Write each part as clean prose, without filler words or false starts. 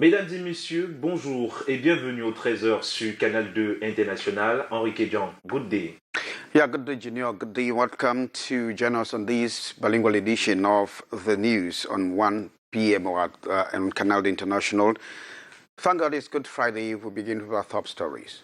Mesdames et messieurs, bonjour et bienvenue au 13h sur Canal 2 International. Henri Kedjan, good day. Yeah, good day, Junior. Good day. Welcome to join us on this bilingual edition of the news on 1 p.m. on Canal D International. Thank God it's Good Friday. We begin with our top stories.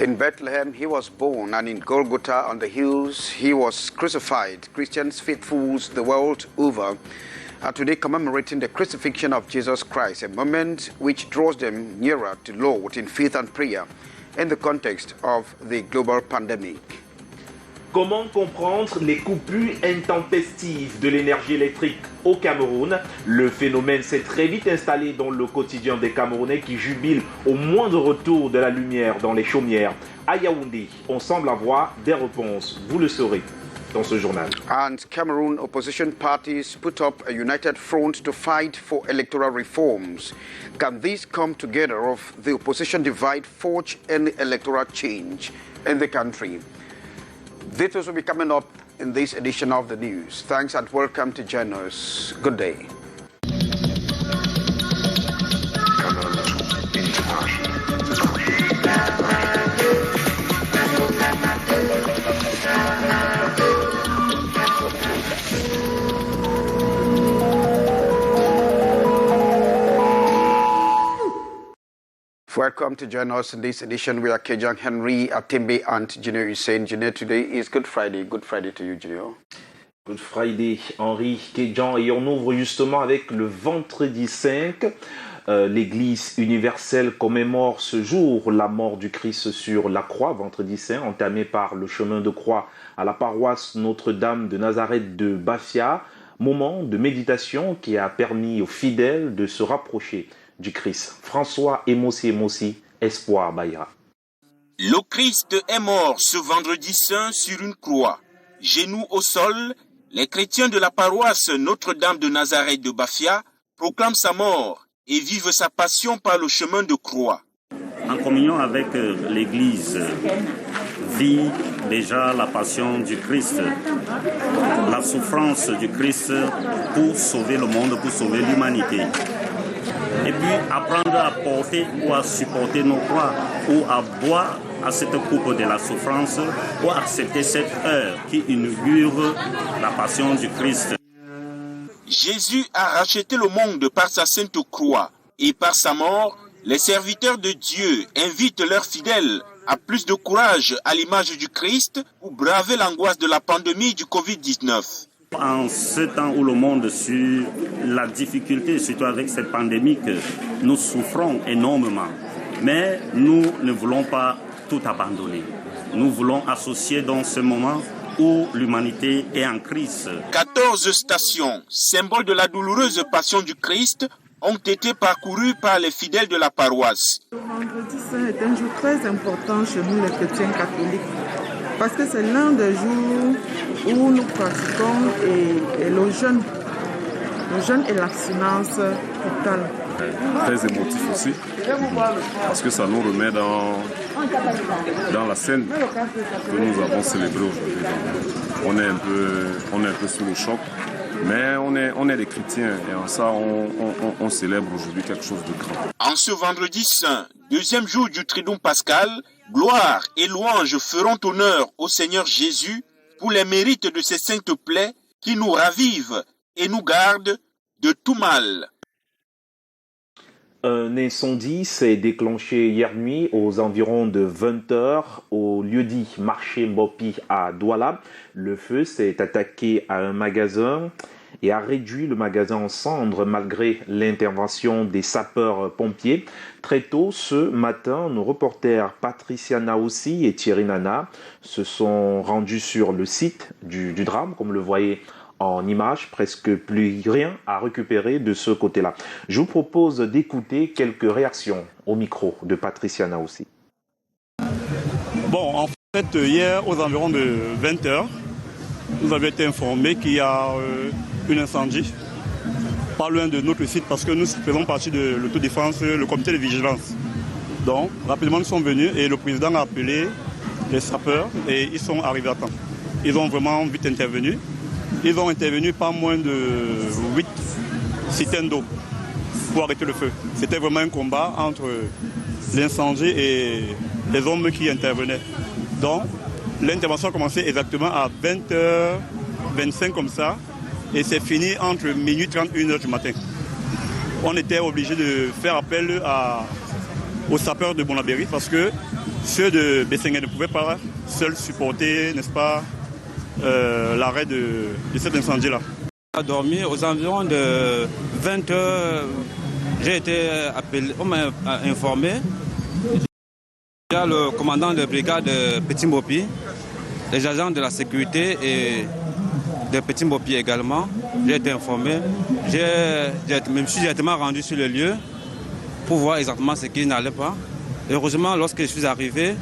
In Bethlehem, he was born, and in Golgotha on the hills, he was crucified. Christians, faithfuls the world over are today commemorating the crucifixion of Jesus Christ, a moment which draws them nearer to Lord in faith and prayer in the context of the global pandemic. Comment comprendre les coupures intempestives de l'énergie électrique au Cameroun? Le phénomène s'est très vite installé dans le quotidien des Camerounais qui jubilent au moindre retour de la lumière dans les chaumières. À Yaoundé, on semble avoir des réponses. Vous le saurez dans ce journal. And Cameroon opposition parties put up a united front to fight for electoral reforms. Can these come together of the opposition divide forge any electoral change in the country? Details will be coming up in this edition of the news. Thanks and welcome to join us. Good day. Welcome to join us in this edition. We are Kejang Henry, Atembe, and Junior Hussein. Junior, today is Good Friday. Good Friday to you, Junior. Good Friday, Henri Kedjan. Et on ouvre justement avec le vendredi 5. L'Église universelle commémore ce jour la mort du Christ sur la croix, vendredi saint, entamé par le chemin de croix à la paroisse Notre-Dame de Nazareth de Bafia. Moment de méditation qui a permis aux fidèles de se rapprocher du Christ. François Emossi, Espoir Bayra. Le Christ est mort ce vendredi saint sur une croix. Genoux au sol, les chrétiens de la paroisse Notre-Dame de Nazareth de Bafia proclament sa mort et vivent sa passion par le chemin de croix. En communion avec l'Église, vit déjà la passion du Christ, la souffrance du Christ pour sauver le monde, pour sauver l'humanité. Et puis apprendre à porter ou à supporter nos croix ou à boire à cette coupe de la souffrance ou accepter cette heure qui inaugure la passion du Christ. Jésus a racheté le monde par sa sainte croix et par sa mort, les serviteurs de Dieu invitent leurs fidèles à plus de courage à l'image du Christ pour braver l'angoisse de la pandémie du Covid-19. En ce temps où le monde sur la difficulté, surtout avec cette pandémie, nous souffrons énormément. Mais nous ne voulons pas tout abandonner. Nous voulons associer dans ce moment où l'humanité est en crise. 14 stations, symboles de la douloureuse passion du Christ, ont été parcourues par les fidèles de la paroisse. Le vendredi saint est un jour très important chez nous les chrétiens catholiques. Parce que c'est l'un des jours où nous pratiquons et le jeûne et l'abstinence totale. Très émotif aussi, parce que ça nous remet dans la scène que nous avons célébrée aujourd'hui. On est un peu sous le choc, mais on est des chrétiens et en ça on célèbre aujourd'hui quelque chose de grand. En ce vendredi saint, deuxième jour du Triduum pascal, gloire et louange feront honneur au Seigneur Jésus pour les mérites de ses saintes plaies qui nous ravivent et nous gardent de tout mal. Un incendie s'est déclenché hier nuit aux environs de 20h au lieu-dit marché Mbopi à Douala. Le feu s'est attaqué à un magasin et a réduit le magasin en cendres malgré l'intervention des sapeurs-pompiers. Très tôt ce matin, nos reporters Patricia Naoussi et Thierry Nana se sont rendus sur le site du drame, comme le voyez en image, presque plus rien à récupérer de ce côté-là. Je vous propose d'écouter quelques réactions au micro de Patricia Naoussi. Bon, en fait, hier, aux environs de 20h, nous avons été informés qu'il y a un incendie pas loin de notre site parce que nous faisons partie de l'autodéfense, le comité de vigilance. Donc, rapidement, nous sommes venus et le président a appelé les sapeurs, et ils sont arrivés à temps. Ils ont vraiment vite intervenu. Ils ont intervenu pas moins de 8 citernes d'eau pour arrêter le feu. C'était vraiment un combat entre l'incendie et les hommes qui intervenaient. Donc, l'intervention a commencé exactement à 20h25 comme ça, et c'est fini entre minuit 30 et 1h du matin. On était obligé de faire appel aux sapeurs de Bonabéry parce que ceux de Bessengue ne pouvaient pas seuls supporter, n'est-ce pas, l'arrêt de cet incendie-là. On a dormi aux environs de 20h. J'ai été appelé, on m'a informé. Il y a le commandant de brigade de Petit Mbopi, les agents de la sécurité et de Petit Mbopi également. J'ai été informé. Je me suis directement rendu sur le lieu pour voir exactement ce qui n'allait pas. Heureusement, lorsque je suis arrivé,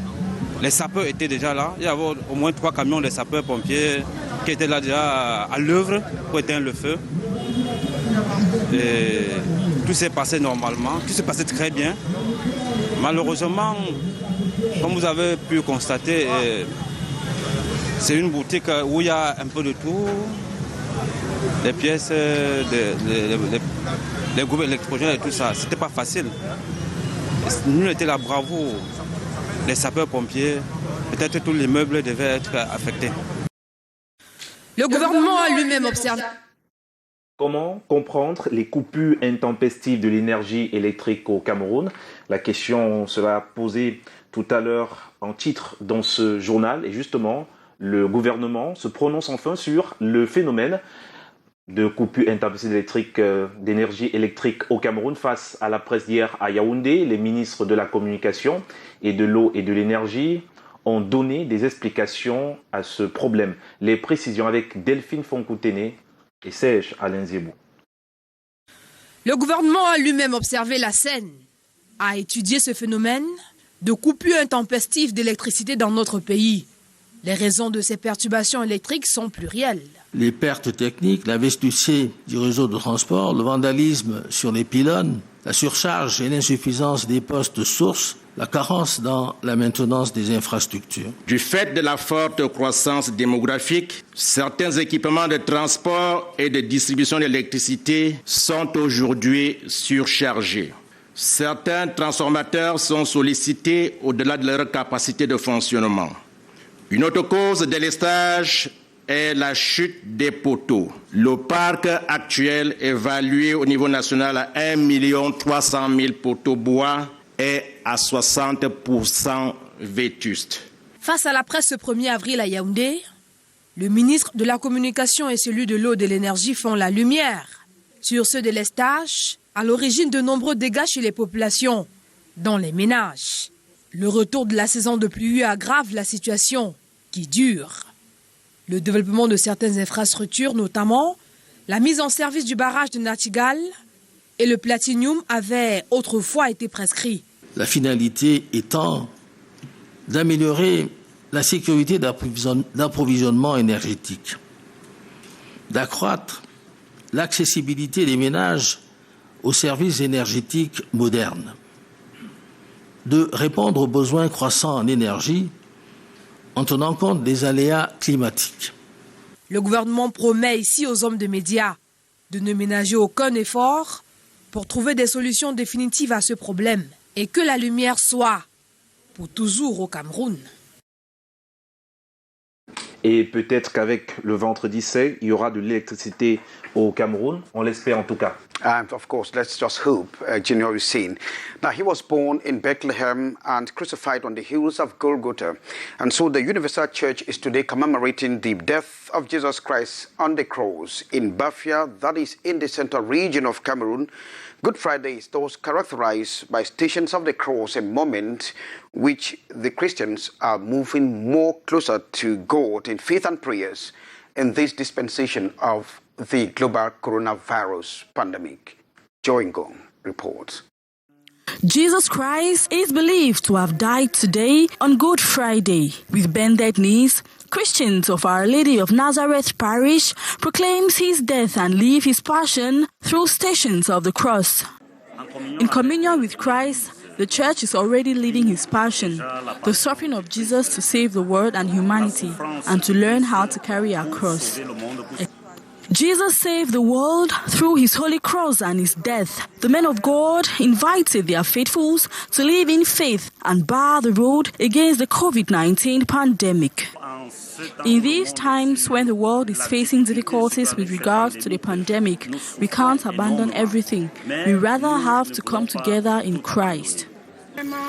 les sapeurs étaient déjà là. Il y avait au moins 3 camions de sapeurs-pompiers qui étaient là déjà à l'œuvre pour éteindre le feu. Et tout s'est passé normalement, tout s'est passé très bien. Malheureusement, comme vous avez pu constater, c'est une boutique où il y a un peu de tout. Les pièces, les groupes électrogènes et tout ça, c'était pas facile. Nous étions là, bravo, les sapeurs-pompiers, peut-être tous les meubles devaient être affectés. Le gouvernement a lui-même observé. Comment comprendre les coupures intempestives de l'énergie électrique au Cameroun? La question sera posée tout à l'heure en titre dans ce journal. Et justement, le gouvernement se prononce enfin sur le phénomène de coupures intempestives d'énergie électrique au Cameroun. Face à la presse d'hier à Yaoundé, les ministres de la Communication et de l'Eau et de l'Énergie ont donné des explications à ce problème. Les précisions avec Delphine Fonkoutene et Serge Alain Zébou. Le gouvernement a lui-même observé la scène, a étudié ce phénomène de coupure intempestive d'électricité dans notre pays. Les raisons de ces perturbations électriques sont plurielles. Les pertes techniques, la vetusté du réseau de transport, le vandalisme sur les pylônes, la surcharge et l'insuffisance des postes sources, la carence dans la maintenance des infrastructures. Du fait de la forte croissance démographique, certains équipements de transport et de distribution d'électricité sont aujourd'hui surchargés. Certains transformateurs sont sollicités au-delà de leur capacité de fonctionnement. Une autre cause de délestage est la chute des poteaux. Le parc actuel, évalué au niveau national à 1 300 000 poteaux bois, est à 60% vétuste. Face à la presse ce 1er avril à Yaoundé, le ministre de la Communication et celui de l'Eau et de l'Énergie font la lumière sur ce délestage à l'origine de nombreux dégâts chez les populations, dont les ménages. Le retour de la saison de pluie aggrave la situation qui dure. Le développement de certaines infrastructures, notamment la mise en service du barrage de Natigal et le platinium, avaient autrefois été prescrits. La finalité étant d'améliorer la sécurité d'approvisionnement énergétique, d'accroître l'accessibilité des ménages aux services énergétiques modernes, de répondre aux besoins croissants en énergie en tenant compte des aléas climatiques. Le gouvernement promet ici aux hommes de médias de ne ménager aucun effort pour trouver des solutions définitives à ce problème et que la lumière soit pour toujours au Cameroun. Et peut-être qu'avec le vendredi 16, il y aura de l'électricité au Cameroun. On l'espère en tout cas. And of course, let's just hope, Junior Hussein. Now, he was born in Bethlehem and crucified on the hills of Golgotha. And so the Universal Church is today commemorating the death of Jesus Christ on the cross in Bafia, that is in the central region of Cameroon. Good Friday is thus characterized by Stations of the Cross, a moment which the Christians are moving more closer to God in faith and prayers in this dispensation of the global coronavirus pandemic. Joy Ngong reports. Jesus Christ is believed to have died today on Good Friday. With bended knees, Christians of Our Lady of Nazareth Parish proclaims his death and live his passion through Stations of the Cross. In communion with Christ, The church is already living his passion, the suffering of Jesus to save the world and humanity, and to learn how to carry our cross. Jesus saved the world through his holy cross and his death. The men of God invited their faithfuls to live in faith and bar the road against the COVID-19 pandemic. In these times when the world is facing difficulties with regards to the pandemic, we can't abandon everything. We rather have to come together in Christ.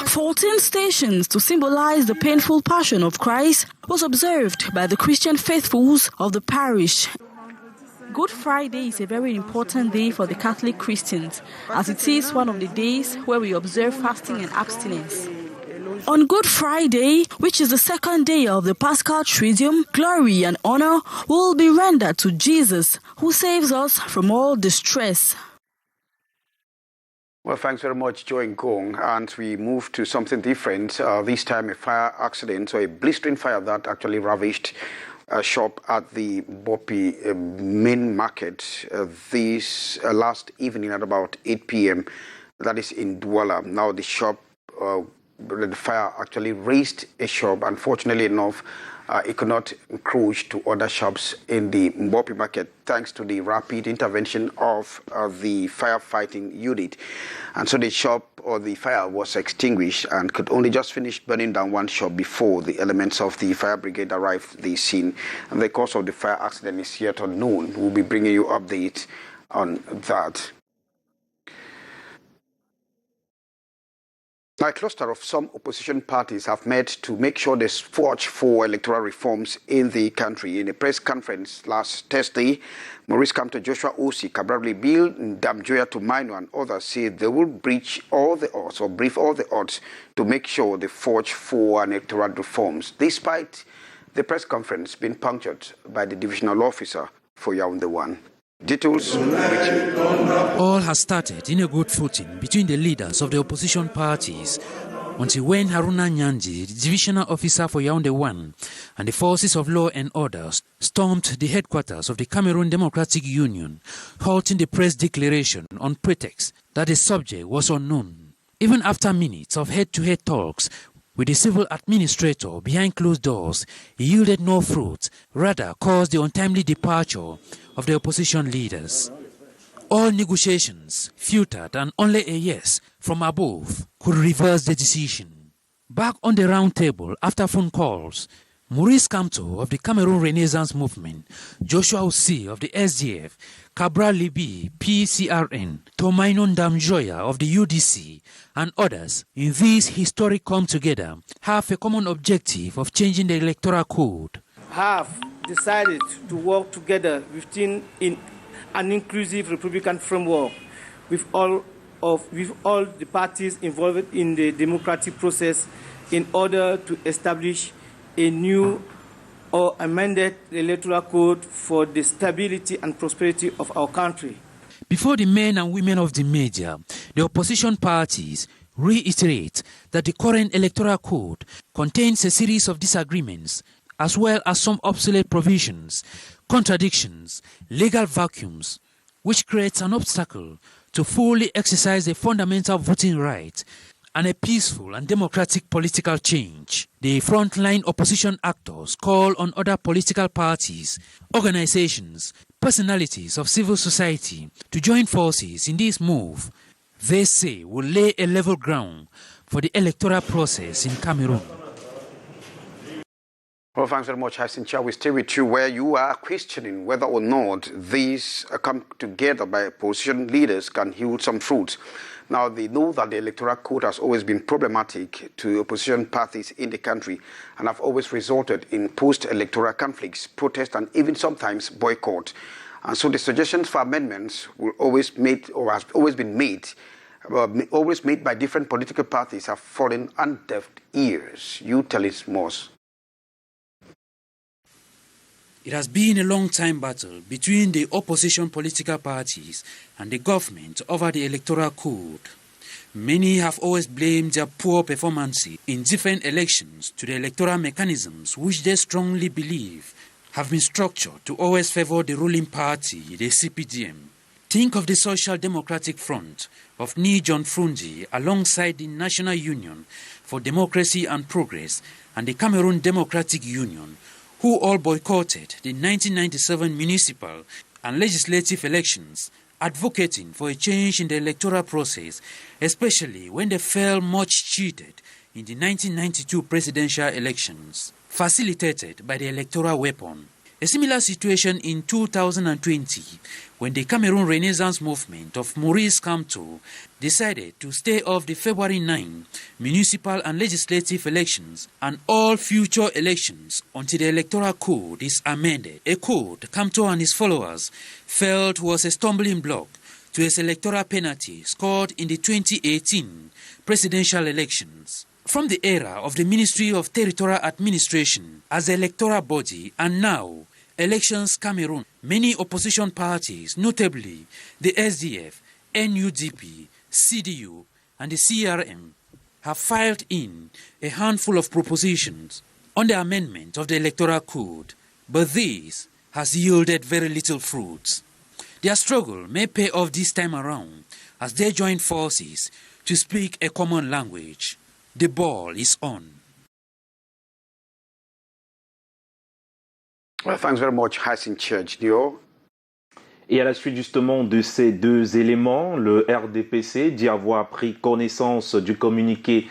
14 stations to symbolize the painful passion of Christ was observed by the Christian faithfuls of the parish. Good Friday is a very important day for the Catholic Christians, as it is one of the days where we observe fasting and abstinence. On Good Friday, which is the second day of the Paschal Triduum, glory and honor will be rendered to Jesus, who saves us from all distress. Well, thanks very much, Joy Ngong. And we move to something different. This time a fire accident, so a blistering fire that actually ravaged a shop at the Bopi main market this last evening at about 8 p.m. That is in Douala. Now the shop, the fire actually razed a shop. Unfortunately enough, it could not encroach to other shops in the Bopi market thanks to the rapid intervention of the firefighting unit. And so the shop or the fire was extinguished and could only just finish burning down one shop before the elements of the fire brigade arrived at the scene. And the cause of the fire accident is yet unknown. We'll be bringing you updates on that. Now, a cluster of some opposition parties have met to make sure they forge for electoral reforms in the country. In a press conference last Thursday, Maurice Kamto, Joshua Osih, Cabral Libby, Ndamjoya Tumaino and others said they will breach all the odds or brief all the odds to make sure they forge for electoral reforms, despite the press conference being punctured by the divisional officer for Yaoundé 1. Details. All has started in a good footing between the leaders of the opposition parties until when Haruna Nyanji, the divisional officer for Yaoundé 1, and the forces of law and order stormed the headquarters of the Cameroon Democratic Union, halting the press declaration on pretext that the subject was unknown. Even after minutes of head-to-head talks with the civil administrator behind closed doors, he yielded no fruit, rather caused the untimely departure of the opposition leaders. All negotiations filtered and only a yes from above could reverse the decision. Back on the round table after phone calls, Maurice Kamto of the Cameroon Renaissance Movement, Joshua Osih of the SDF, Cabral Libby, PCRN, Tumaino Ndamjoya of the UDC, and others in this historic come together have a common objective of changing the electoral code. Have decided to work together within an inclusive Republican framework with all the parties involved in the democratic process in order to establish a new or amended electoral code for the stability and prosperity of our country. Before the men and women of the media, the opposition parties reiterate that the current electoral code contains a series of disagreements as well as some obsolete provisions, contradictions, legal vacuums, which creates an obstacle to fully exercise a fundamental voting right and a peaceful and democratic political change. The frontline opposition actors call on other political parties, organizations, personalities of civil society to join forces in this move. They say will lay a level ground for the electoral process in Cameroon. Well, thanks very much, Hasincha. We stay with you where you are questioning whether or not these come together by opposition leaders can yield some fruits. Now, they know that the electoral code has always been problematic to opposition parties in the country and have always resulted in post-electoral conflicts, protests, and even sometimes boycott. And so the suggestions for amendments were always made or has always been made, always made by different political parties have fallen on deaf ears. You tell us more. It has been a long-time battle between the opposition political parties and the government over the electoral code. Many have always blamed their poor performance in different elections to the electoral mechanisms which they strongly believe have been structured to always favor the ruling party, the CPDM. Think of the Social Democratic Front of Ni John Frunzi alongside the National Union for Democracy and Progress and the Cameroon Democratic Union, who all boycotted the 1997 municipal and legislative elections, advocating for a change in the electoral process, especially when they felt much cheated in the 1992 presidential elections, facilitated by the electoral weapon. A similar situation in 2020, when the Cameroon Renaissance Movement of Maurice Kamto decided to stay off the February 9 municipal and legislative elections and all future elections until the electoral code is amended, a code Kamto and his followers felt was a stumbling block to his electoral penalty scored in the 2018 presidential elections. From the era of the Ministry of Territorial Administration as the electoral body and now Elections Cameroon, many opposition parties, notably the SDF, NUDP, CDU and the CRM, have filed in a handful of propositions on the amendment of the electoral code, but this has yielded very little fruits. Their struggle may pay off this time around as they join forces to speak a common language. The ball is on. Well, thanks very much, Hassan Dio. Et à la suite justement de ces deux éléments, le RDPC dit avoir pris connaissance du communiqué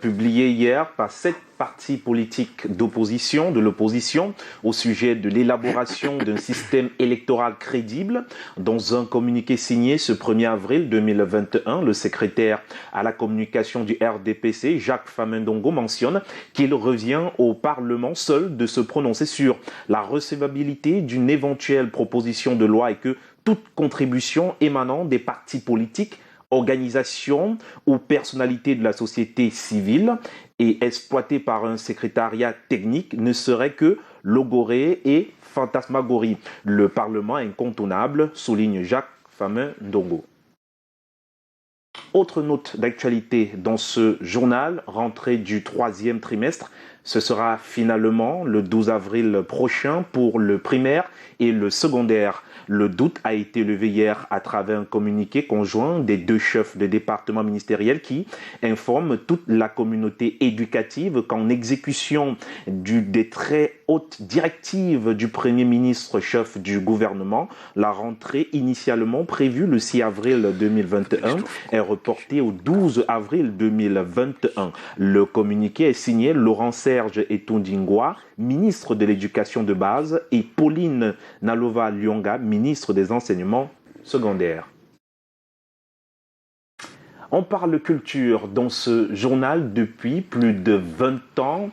publié hier par 7 partis politiques d'opposition, de l'opposition, au sujet de l'élaboration d'un système électoral crédible. Dans un communiqué signé ce 1er avril 2021, le secrétaire à la communication du RDPC, Jacques Famindongo, mentionne qu'il revient au Parlement seul de se prononcer sur la recevabilité d'une éventuelle proposition de loi et que toute contribution émanant des partis politiques, organisations ou personnalités de la société civile et exploitée par un secrétariat technique ne serait que logorée et fantasmagorie. Le Parlement incontournable, souligne Jacques Famindongo. Autre note d'actualité dans ce journal, rentrée du 3e trimestre, ce sera finalement le 12 avril prochain pour le primaire et le secondaire. Le doute a été levé hier à travers un communiqué conjoint des 2 chefs de département ministériels qui informent toute la communauté éducative qu'en exécution des très hautes directives du Premier ministre chef du gouvernement, la rentrée initialement prévue le 6 avril 2021 est reportée au 12 avril 2021. Le communiqué est signé Laurent Serge Etondingwa, ministre de l'Éducation de base, et Pauline Nalova-Lyonga, ministre des Enseignements secondaires. On parle culture dans ce journal depuis plus de 20 ans.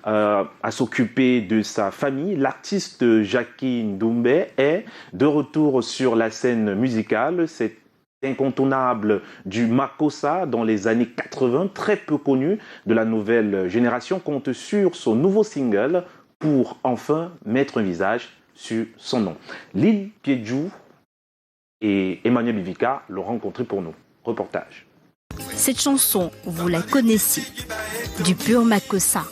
À s'occuper de sa famille, l'artiste Jackie Ndoumbe est de retour sur la scène musicale. C'est incontournable du Makossa dans les années 80, très peu connu de la nouvelle génération, compte sur son nouveau single pour enfin mettre un visage sur son nom. Lil Piedjou et Emmanuel Bivika l'ont rencontré pour nous. Reportage. Cette chanson, vous la connaissez, du pur Makossa.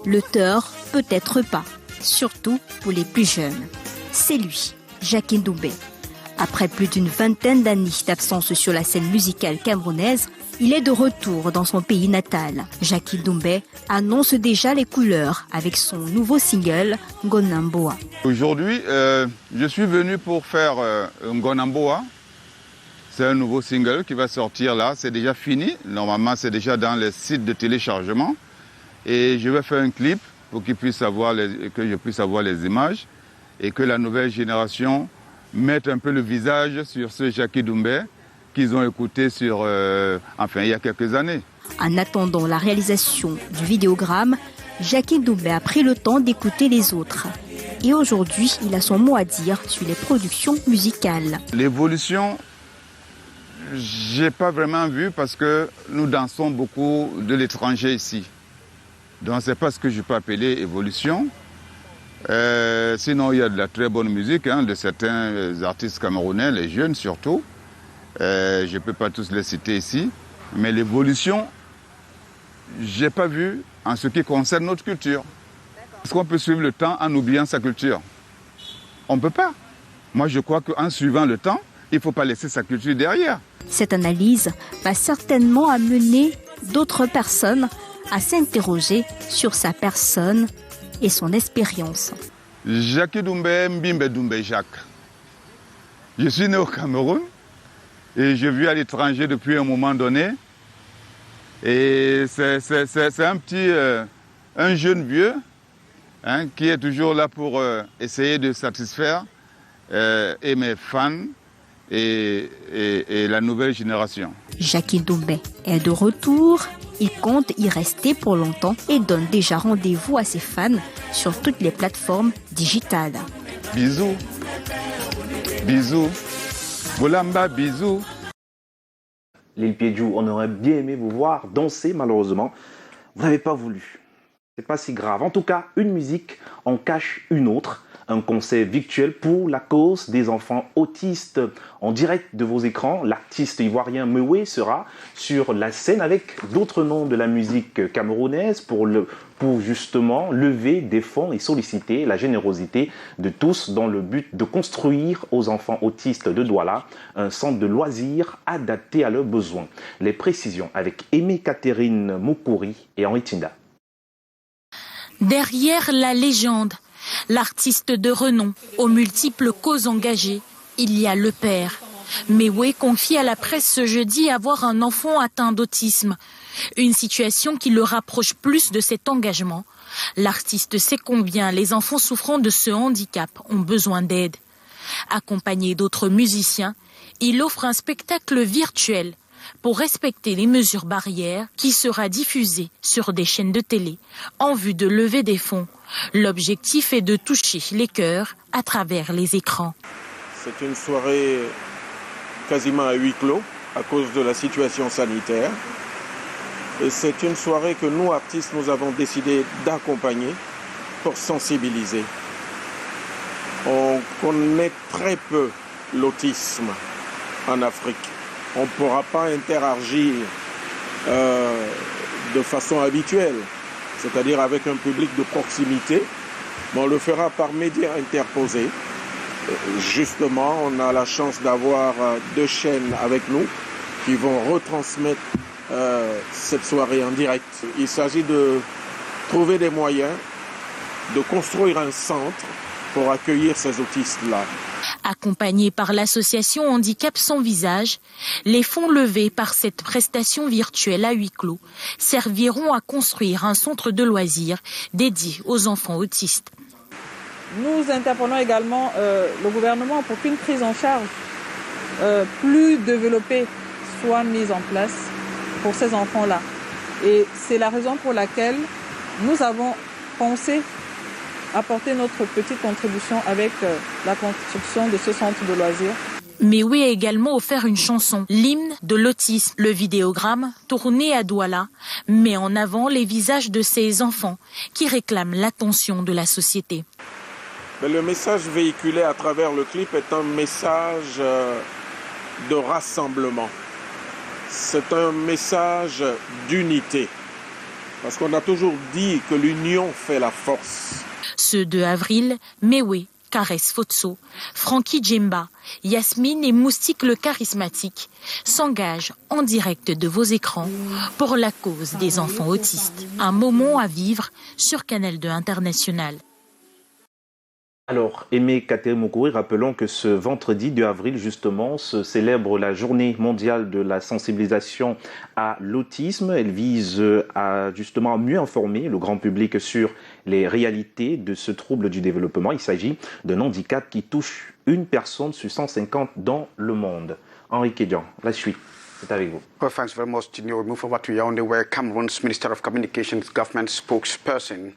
L'auteur, peut-être pas, surtout pour les plus jeunes. C'est lui, Jackie Ndoumbe. Après plus d'une vingtaine d'années d'absence sur la scène musicale camerounaise, il est de retour dans son pays natal. Jackie Ndoumbe annonce déjà les couleurs avec son nouveau single Ngonamboa. Aujourd'hui, je suis venu pour faire Ngonamboa. C'est un nouveau single qui va sortir là, c'est déjà fini. Normalement, c'est déjà dans les sites de téléchargement. Et je vais faire un clip pour que je puisse avoir les images et que la nouvelle génération mette un peu le visage sur ce Jackie Ndoumbe qu'ils ont écouté il y a quelques années. En attendant la réalisation du vidéogramme, Jackie Ndoumbe a pris le temps d'écouter les autres. Et aujourd'hui, il a son mot à dire sur les productions musicales. L'évolution, j'ai pas vraiment vu parce que nous dansons beaucoup de l'étranger ici. Donc c'est pas ce que je peux appeler évolution. Sinon, il y a de la très bonne musique de certains artistes camerounais, les jeunes surtout. Je ne peux pas tous les citer ici. Mais l'évolution, je n'ai pas vu en ce qui concerne notre culture. Est-ce qu'on peut suivre le temps en oubliant sa culture? On ne peut pas. Moi, je crois qu'en suivant le temps, il ne faut pas laisser sa culture derrière. Cette analyse va certainement amener d'autres personnes à s'interroger sur sa personne et son expérience. Jackie Doumbé Mbimbe Doumbé Jacques. Je suis né au Cameroun et je vis à l'étranger depuis un moment donné. Et c'est un jeune vieux qui est toujours là pour essayer de satisfaire et mes fans et la nouvelle génération. Jackie Doumbé est de retour. Il compte y rester pour longtemps et donne déjà rendez-vous à ses fans sur toutes les plateformes digitales. Bisous. Bisous. Boulamba, bisous. Lil Piedjou, on aurait bien aimé vous voir danser, malheureusement. Vous n'avez pas voulu. C'est pas si grave. En tout cas, une musique en cache une autre. Un concert virtuel pour la cause des enfants autistes. En direct de vos écrans, l'artiste ivoirien Mewé sera sur la scène avec d'autres noms de la musique camerounaise pour justement lever des fonds et solliciter la générosité de tous dans le but de construire aux enfants autistes de Douala un centre de loisirs adapté à leurs besoins. Les précisions avec Aimé Catherine Moukouri et Henri Tinda. Derrière la légende, l'artiste de renom, aux multiples causes engagées, il y a le père. Mewé confie à la presse ce jeudi avoir un enfant atteint d'autisme. Une situation qui le rapproche plus de cet engagement. L'artiste sait combien les enfants souffrant de ce handicap ont besoin d'aide. Accompagné d'autres musiciens, il offre un spectacle virtuel pour respecter les mesures barrières qui sera diffusé sur des chaînes de télé en vue de lever des fonds. L'objectif est de toucher les cœurs à travers les écrans. C'est une soirée quasiment à huis clos à cause de la situation sanitaire. Et c'est une soirée que nous, artistes, nous avons décidé d'accompagner pour sensibiliser. On connaît très peu l'autisme en Afrique. On ne pourra pas interagir de façon habituelle, c'est-à-dire avec un public de proximité, mais on le fera par médias interposés. Justement, on a la chance d'avoir 2 chaînes avec nous qui vont retransmettre cette soirée en direct. Il s'agit de trouver des moyens de construire un centre pour accueillir ces autistes-là. Accompagnés par l'association Handicap Sans Visage, les fonds levés par cette prestation virtuelle à huis clos serviront à construire un centre de loisirs dédié aux enfants autistes. Nous interpellons également le gouvernement pour qu'une prise en charge plus développée soit mise en place pour ces enfants-là. Et c'est la raison pour laquelle nous avons pensé apporter notre petite contribution avec la construction de ce centre de loisirs. Mewé a également offert une chanson, l'hymne de l'autisme. Le vidéogramme, tourné à Douala, met en avant les visages de ces enfants qui réclament l'attention de la société. Mais le message véhiculé à travers le clip est un message de rassemblement. C'est un message d'unité. Parce qu'on a toujours dit que l'union fait la force. Ce 2 avril, Mewé, Caresse Fotso, Frankie Djemba, Yasmine et Moustique le charismatique s'engagent en direct de vos écrans pour la cause des enfants autistes. Un moment à vivre sur Canal 2 International. Alors, Aimé Catherine Moukouri, rappelons que ce vendredi 2 avril, justement, se célèbre la journée mondiale de la sensibilisation à l'autisme. Elle vise à justement mieux informer le grand public sur les réalités de ce trouble du développement. Il s'agit d'un handicap qui touche une personne sur 150 dans le monde. Henri Kédian, la suite. C'est avec vous. Well, thanks very much, Tino. We move over to Yaoundé, where Cameroon's Minister of Communications government spokesperson,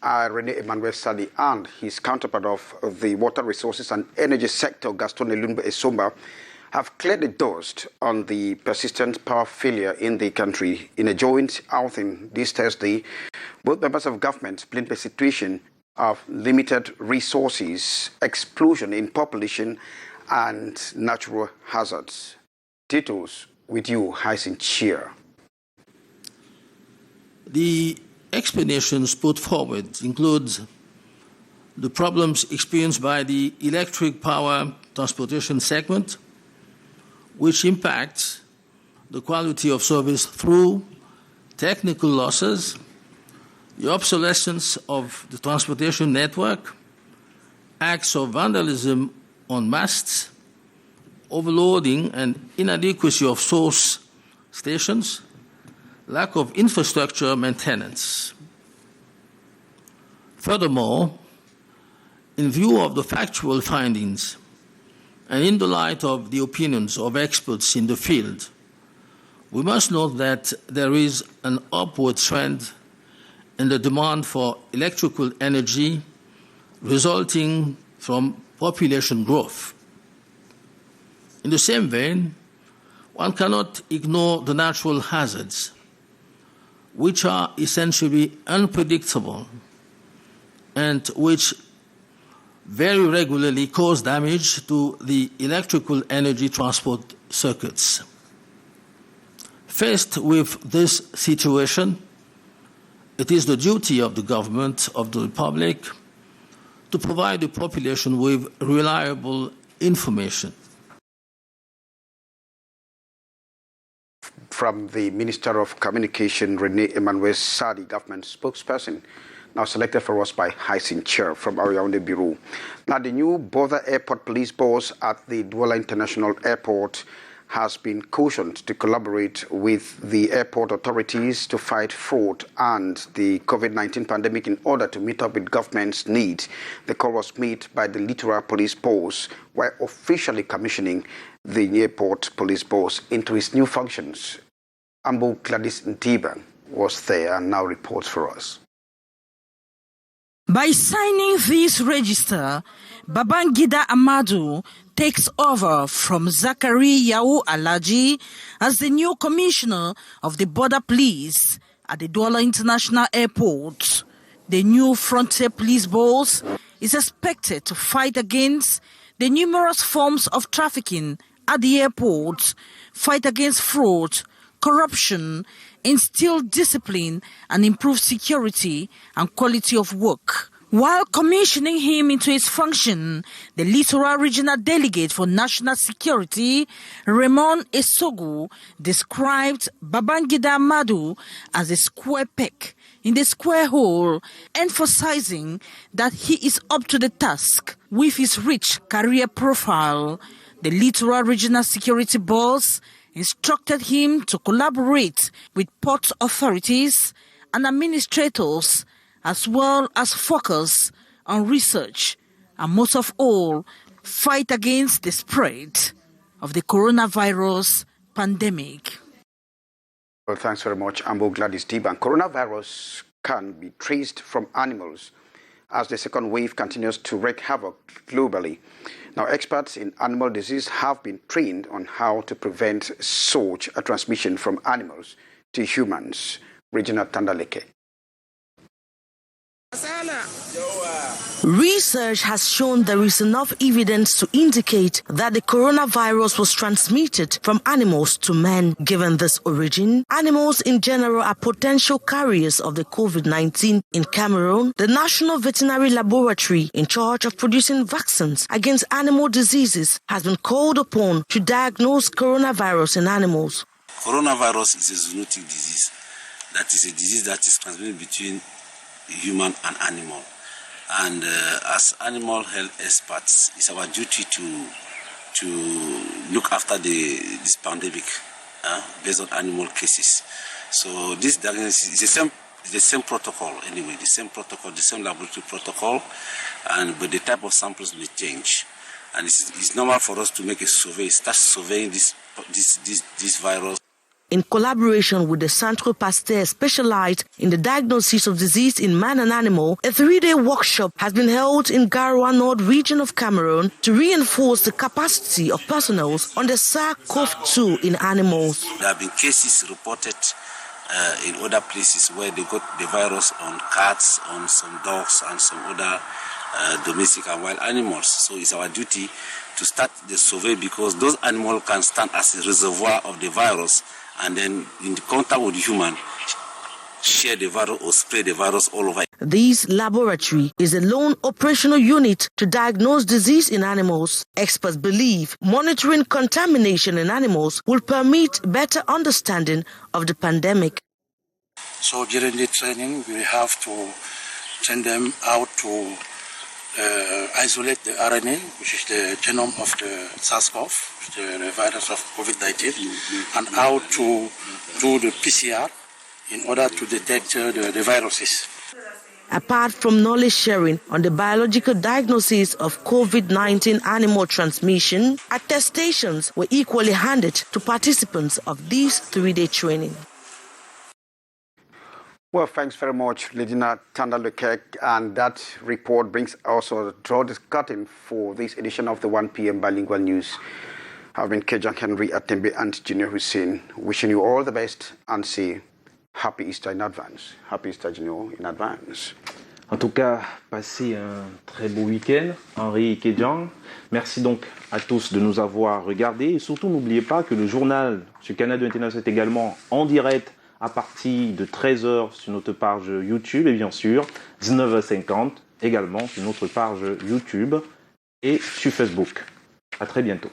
René Emmanuel Sadi, and his counterpart of the water resources and energy sector, Gaston Elumbe Esomba, have cleared the dust on the persistent power failure in the country. In a joint outing this Thursday, both members of government blamed the situation of limited resources, explosion in population, and natural hazards. Details with you, Hyacinth Cheer. The explanations put forward include the problems experienced by the electric power transportation segment, which impacts the quality of service through technical losses, the obsolescence of the transportation network, acts of vandalism on masts, overloading and inadequacy of source stations, lack of infrastructure maintenance. Furthermore, in view of the factual findings and in the light of the opinions of experts in the field, we must note that there is an upward trend in the demand for electrical energy resulting from population growth. In the same vein, one cannot ignore the natural hazards, which are essentially unpredictable and which very regularly cause damage to the electrical energy transport circuits. Faced with this situation, it is the duty of the government of the Republic to provide the population with reliable information. From the Minister of Communication, Rene Emmanuel Sadi, government spokesperson, now selected for us by Hyacinth Chair from our Yaoundé Bureau. Now, the new Border Airport police boss at the Douala International Airport has been cautioned to collaborate with the airport authorities to fight fraud and the COVID-19 pandemic in order to meet up with government's needs. The call was made by the Littoral Police Boss while officially commissioning the airport police boss into his new functions. Ambo Gladys Ntiba was there and now reports for us. By signing this register, Babangida Amadou takes over from Zachary Yao Alaji as the new commissioner of the border police at the Douala International Airport. The new frontier police boss is expected to fight against the numerous forms of trafficking at the airport, fight against fraud, corruption, instill discipline and improve security and quality of work. While commissioning him into his function, the Littoral Regional Delegate for National Security, Raymond Esogu, described Babangida Amadou as a square peg in the square hole, emphasizing that he is up to the task with his rich career profile. The Littoral Regional Security Boss instructed him to collaborate with port authorities and administrators, as well as focus on research and, most of all, fight against the spread of the coronavirus pandemic. Well, thanks very much, Ambo Gladys Ntiba. Coronavirus can be traced from animals as the second wave continues to wreak havoc globally. Now, experts in animal disease have been trained on how to prevent such a transmission from animals to humans. Regina Tandaleke. Research has shown there is enough evidence to indicate that the coronavirus was transmitted from animals to men. Given this origin, animals in general are potential carriers of the COVID-19. In Cameroon, the National Veterinary Laboratory in charge of producing vaccines against animal diseases has been called upon to diagnose coronavirus in animals. Coronavirus is a zoonotic disease. That is a disease that is transmitted between human and animal. And as animal health experts, it's our duty to look after this pandemic based on animal cases. So this diagnosis is the same protocol anyway, the same laboratory protocol, but the type of samples will change. And it's normal for us to make a survey, start surveying this virus. In collaboration with the Centre Pasteur specialized in the diagnosis of disease in man and animal, a 3-day workshop has been held in Garoua Nord region of Cameroon to reinforce the capacity of personnel on the SARS-CoV-2 in animals. There have been cases reported in other places where they got the virus on cats, on some dogs, and some other domestic and wild animals. So it's our duty to start the survey because those animals can stand as a reservoir of the virus. And then in the contact with the human, share the virus or spread the virus all over. This laboratory is a lone operational unit to diagnose disease in animals. Experts believe monitoring contamination in animals will permit better understanding of the pandemic. So during the training, we have to send them out to isolate the RNA, which is the genome of the SARS-CoV, the virus of COVID-19, and how to do the PCR in order to detect the viruses. Apart from knowledge sharing on the biological diagnosis of COVID-19 animal transmission, attestations were equally handed to participants of this 3-day training. Well, thanks very much, Lidina Tandalukek. And that report brings also draw this curtain for this edition of the 1 p.m. Bilingual News. I've been Kejang Henry Atembe and Junior Hussein, wishing you all the best and say Happy Easter in advance. Happy Easter, Junior, in advance. En tout cas, passez un très beau week-end, Henri et Kejang. Merci donc à tous de nous avoir regardés. Et surtout, n'oubliez pas que le journal sur Canada International est également en direct à partir de 13h sur notre page YouTube et bien sûr 19h50 également sur notre page YouTube et sur Facebook. À très bientôt.